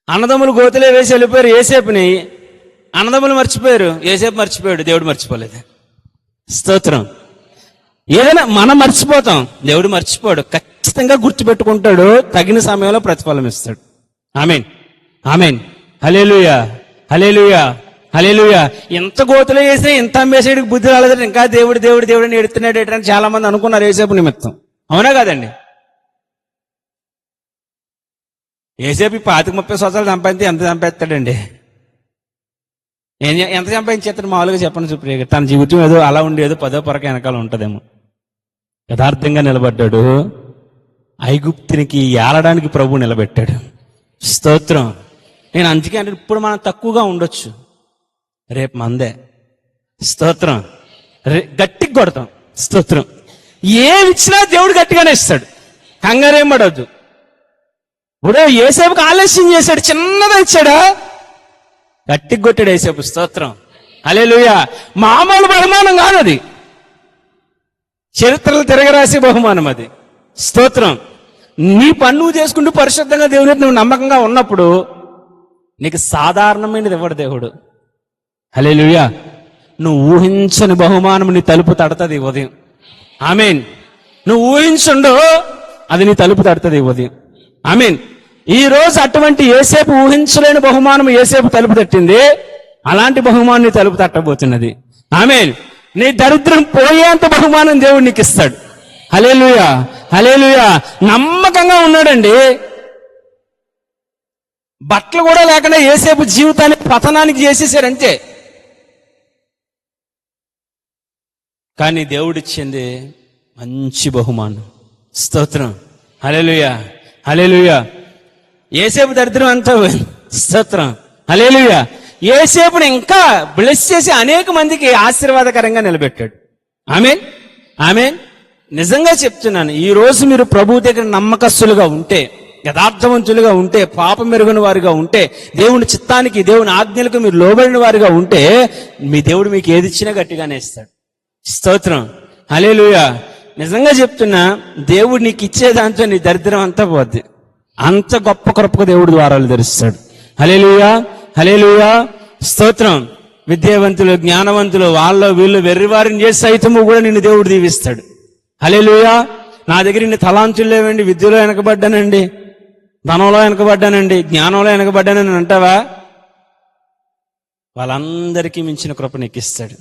అన్నదమ్ములు గోతులే వేసి వెళ్ళిపోయారు యోసేపుని. అన్నదమ్ములు మర్చిపోయారు, యోసేపు మర్చిపోయాడు, దేవుడు మర్చిపోలేదు. స్తోత్రం. ఏదైనా మనం మర్చిపోతాం, దేవుడు మర్చిపోడు. ఖచ్చితంగా గుర్తుపెట్టుకుంటాడు, తగిన సమయంలో ప్రతిఫలం ఇస్తాడు. ఆమేన్, ఆమేన్. హల్లెలూయా, హల్లెలూయా, హల్లెలూయా. ఎంత గోతులు వేసినా ఇంత అమ్మేసేడికి బుద్ధి రాలేదంటే ఇంకా దేవుడు దేవుడు దేవుడు అని ఎడుతున్నాడు అని చాలా మంది అనుకున్నారు యోసేపు నిమిత్తం. అవునా కాదండి? యోసేపు 25-30 సంవత్సరాలు సంపాదించి ఎంత సంపాదిస్తాడండి? ఎంత సంపాదించేస్తాడు మామూలుగా చెప్పండి సుప్రియ. తన జీవితం ఏదో అలా ఉండేదో 10వ పొరక వెనకాల ఉంటుందేమో. యథార్థంగా నిలబడ్డాడు, ఐగుప్తునికి ఏలడానికి ప్రభు నిలబెట్టాడు. స్తోత్రం. నేను అందుకే అంటే ఇప్పుడు మనం తక్కువగా ఉండొచ్చు, రేపు మందే. స్తోత్రం. గట్టిగా కొడతాం. స్తోత్రం. ఏమి ఇచ్చినా దేవుడు గట్టిగానే ఇస్తాడు, కంగారేం పడవద్దు. ఇప్పుడు యోసేపుకి ఆలస్యం చేశాడు, చిన్నదా ఇచ్చాడా? గట్టిగా కొట్టాడు యోసేపు. స్తోత్రం. హల్లెలూయా. మామూలు బహుమానం కాదు అది, చరిత్రలు తిరగరాసే బహుమానం అది. స్తోత్రం. నీ పని నువ్వు చేసుకుంటూ పరిశుద్ధంగా దేవుని నువ్వు నమ్మకంగా ఉన్నప్పుడు నీకు సాధారణమైనది ఇవ్వడు దేవుడు. హల్లెలూయా. నువ్వు ఊహించని బహుమానం నీ తలుపు తడతది ఉదయం. ఆమేన్. నువ్వు ఊహించుండో అది నీ తలుపు తడతది ఉదయం. ఆమేన్. ఈ రోజు అటువంటి యోసేపు ఊహించలేని బహుమానం యోసేపు తలుపు తట్టింది, అలాంటి బహుమానం నీ తలుపు తట్టబోతున్నది. ఆమేన్. నీ దరిద్రం పోయేంత బహుమానం దేవుడు నీకు ఇస్తాడు. హల్లెలూయా, హల్లెలూయా. నమ్మకంగా ఉన్నాడండి. బట్టలు కూడా లేకుండా యోసేపు జీవితాన్ని పతనానికి చేసేసారు అంతే. కానీ దేవుడిచ్చింది మంచి బహుమానం. స్తోత్రం. హల్లెలూయా, హల్లెలూయా. యోసేపు దరిద్రం అంతా స్తోత్రం. హల్లెలూయా. యోసేపుని ఇంకా బ్లెస్ చేసి అనేక మందికి ఆశీర్వాదకరంగా నిలబెట్టాడు. ఆమేన్, ఆమేన్. నిజంగా చెప్తున్నాను, ఈ రోజు మీరు ప్రభు దగ్గర నమ్మకస్తులుగా ఉంటే, యథార్థవంతులుగా ఉంటే, పాపం మెరుగని వారిగా ఉంటే, దేవుని చిత్తానికి దేవుని ఆజ్ఞలకు మీరు లోబడిన వారిగా ఉంటే, మీ దేవుడు మీకు ఏది ఇచ్చినా గట్టిగానే ఇస్తాడు. స్తోత్రం. హల్లెలూయా. నిజంగా చెప్తున్నా, దేవుడు నీకు ఇచ్చే దాంతో నీ దరిద్రం అంతా పోద్ది. అంత గొప్ప కృపకు దేవుడు ద్వారాలు తెరుస్తాడు. హల్లెలూయా, హల్లెలూయా. స్తోత్రం. విద్యావంతులు, జ్ఞానవంతులు, వాళ్ళు వీళ్ళు వెర్రివారిని చేసి సైతము కూడా నిన్ను దేవుడు దీవిస్తాడు. హల్లెలూయా. నా దగ్గర ఇన్ని తలాంతులు లేవండి, విద్యలో వెనకబడ్డానండి, ధనంలో వెనకబడ్డానండి, జ్ఞానంలో వెనకబడ్డానని అంటావా? వాళ్ళందరికీ మించిన కృప నీకు ఇస్తాడు.